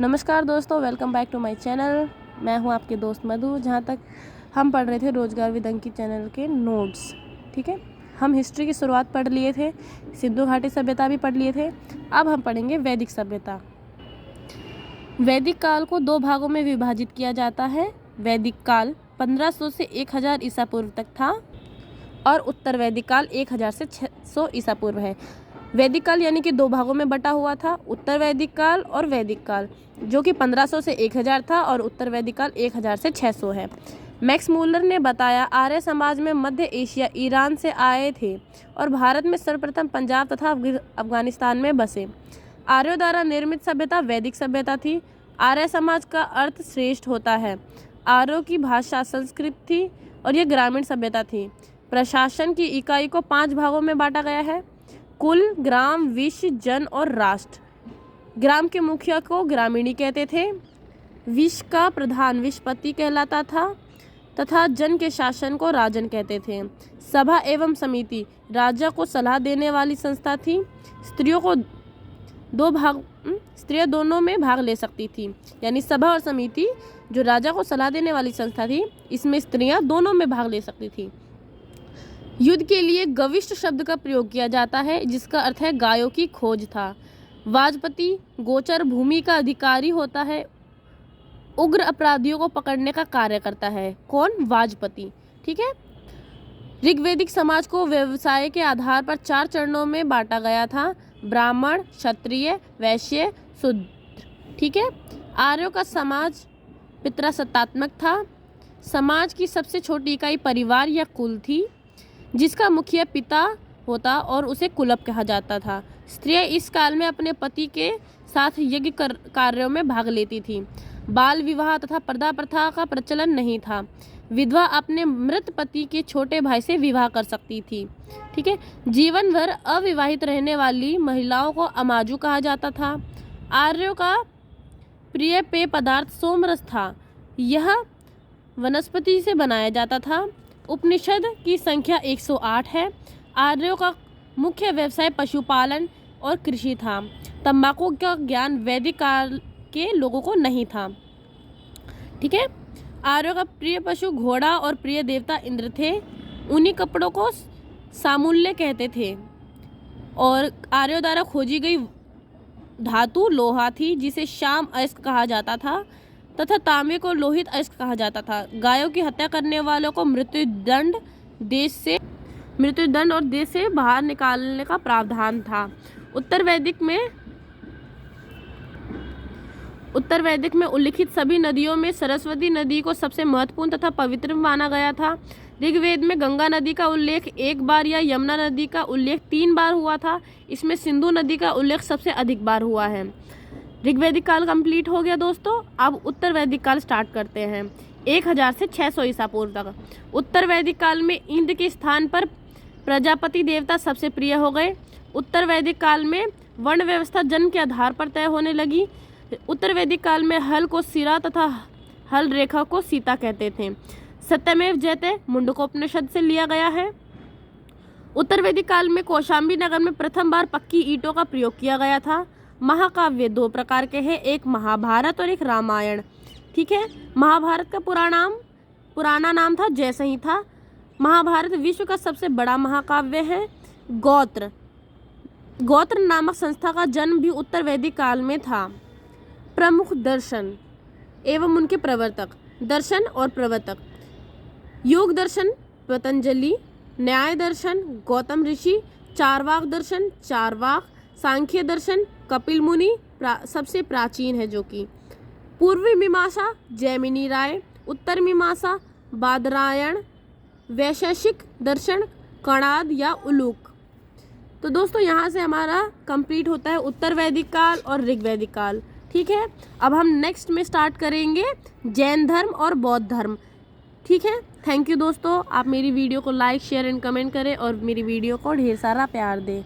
नमस्कार दोस्तों, welcome back to my channel. मैं हूं आपके दोस्त मधु। जहां तक हम पढ़ रहे थे रोजगार विद अंकित चैनल के नोट्स, ठीक है। हम हिस्ट्री की शुरुआत पढ़ लिए थे, सिंधु घाटी सभ्यता भी पढ़ लिए थे। अब हम पढ़ेंगे वैदिक सभ्यता। वैदिक काल को दो भागों में विभाजित किया जाता है। वैदिक काल 1500 से 1000 ईसा पूर्व तक था और उत्तर वैदिक काल 1000 से 600 ईसा पूर्व है। वैदिक काल यानी कि दो भागों में बटा हुआ था, उत्तर वैदिक काल और वैदिक काल, जो कि 1500 से 1000 था, और उत्तर वैदिक काल 1000 से 600 है। मैक्स मूलर ने बताया, आर्य समाज में मध्य एशिया ईरान से आए थे और भारत में सर्वप्रथम पंजाब तथा अफगानिस्तान में बसे। आर्यों द्वारा निर्मित सभ्यता वैदिक सभ्यता थी। आर्य समाज का अर्थ श्रेष्ठ होता है। आर्यों की भाषा संस्कृत थी और यह ग्रामीण सभ्यता थी। प्रशासन की इकाई को 5 भागों में बांटा गया है: कुल, ग्राम, विश्व, जन और राष्ट्र। ग्राम के मुखिया को ग्रामीणी कहते थे। विश्व का प्रधान विश्वपति कहलाता था तथा जन के शासन को राजन कहते थे। सभा एवं समिति राजा को सलाह देने वाली संस्था थी। स्त्रियां दोनों में भाग ले सकती थी, यानी सभा और समिति जो राजा को सलाह देने वाली संस्था थी, इसमें स्त्रियां दोनों में भाग ले सकती थी। युद्ध के लिए गविष्ट शब्द का प्रयोग किया जाता है, जिसका अर्थ है गायों की खोज था। वाजपति गोचर भूमि का अधिकारी होता है। उग्र अपराधियों को पकड़ने का कार्य करता है। कौन? वाजपति, ठीक है। ऋग्वैदिक समाज को व्यवसाय के आधार पर 4 चरणों में बांटा गया था: ब्राह्मण, क्षत्रिय, वैश्य, शूद्र, ठीक है। आर्यों का समाज पितृसत्तात्मक था। समाज की सबसे छोटी इकाई परिवार या कुल थी, जिसका मुखिया पिता होता और उसे कुलप कहा जाता था। स्त्रियां इस काल में अपने पति के साथ यज्ञ कार्यों में भाग लेती थी। बाल विवाह तथा पर्दा प्रथा का प्रचलन नहीं था। विधवा अपने मृत पति के छोटे भाई से विवाह कर सकती थी, ठीक है। जीवन भर अविवाहित रहने वाली महिलाओं को अमाजू कहा जाता था। आर्यों का प्रिय पेय पदार्थ सोमरस था। यह वनस्पति से बनाया जाता था। उपनिषद की संख्या 108 है। आर्यों का मुख्य व्यवसाय पशुपालन और कृषि था। तंबाकू का ज्ञान वैदिक काल के लोगों को नहीं था, ठीक है। आर्यों का प्रिय पशु घोड़ा और प्रिय देवता इंद्र थे। उन्हीं कपड़ों को सामूल्य कहते थे। और आर्यों द्वारा खोजी गई धातु लोहा थी, जिसे श्याम अयस्क कहा जाता था, तथा तांबे को लोहित अयस्क कहा जाता था। गायों की हत्या करने वालों को मृत्युदंड और देश से बाहर निकालने का प्रावधान था। उत्तर वैदिक में उल्लिखित सभी नदियों में सरस्वती नदी को सबसे महत्वपूर्ण तथा पवित्र माना गया था। ऋग्वेद में गंगा नदी का उल्लेख 1 बार या यमुना नदी का उल्लेख 3 बार हुआ था। इसमें सिंधु नदी का उल्लेख सबसे अधिक बार हुआ है। ऋग्वैदिक काल कंप्लीट हो गया दोस्तों। अब उत्तर वैदिक काल स्टार्ट करते हैं, 1000 से 600 ईसा पूर्व तक। उत्तर वैदिक काल में इंद्र के स्थान पर प्रजापति देवता सबसे प्रिय हो गए। उत्तर वैदिक काल में वर्ण व्यवस्था जन्म के आधार पर तय होने लगी। उत्तर वैदिक काल में हल को सिरा तथा हल रेखा को सीता कहते थे। सत्यमेव जयते मुंडकोपनिषद से लिया गया है। उत्तर वैदिक काल में कौशाम्बी नगर में प्रथम बार पक्की ईंटों का प्रयोग किया गया था। महाकाव्य 2 प्रकार के हैं, एक महाभारत और एक रामायण, ठीक है। महाभारत का पुराना नाम था जयसंहिता। महाभारत विश्व का सबसे बड़ा महाकाव्य है। गोत्र नामक संस्था का जन्म भी उत्तर वैदिक काल में था। प्रमुख दर्शन एवं उनके प्रवर्तक। दर्शन और प्रवर्तक: योग दर्शन पतंजलि, न्याय दर्शन गौतम ऋषि, चारवाक दर्शन चारवाक, सांख्य दर्शन कपिल मुनि सबसे प्राचीन है, जो कि पूर्वी मीमांसा जैमिनी राय, उत्तर मीमांसा बादरायण, वैशेषिक दर्शन कणाद या उलूक। तो दोस्तों यहाँ से हमारा कंप्लीट होता है उत्तर वैदिक काल और ऋग्वैदिक काल, ठीक है। अब हम नेक्स्ट में स्टार्ट करेंगे जैन धर्म और बौद्ध धर्म, ठीक है। थैंक यू दोस्तों। आप मेरी वीडियो को लाइक शेयर एंड कमेंट करें और मेरी वीडियो को ढेर सारा प्यार दें।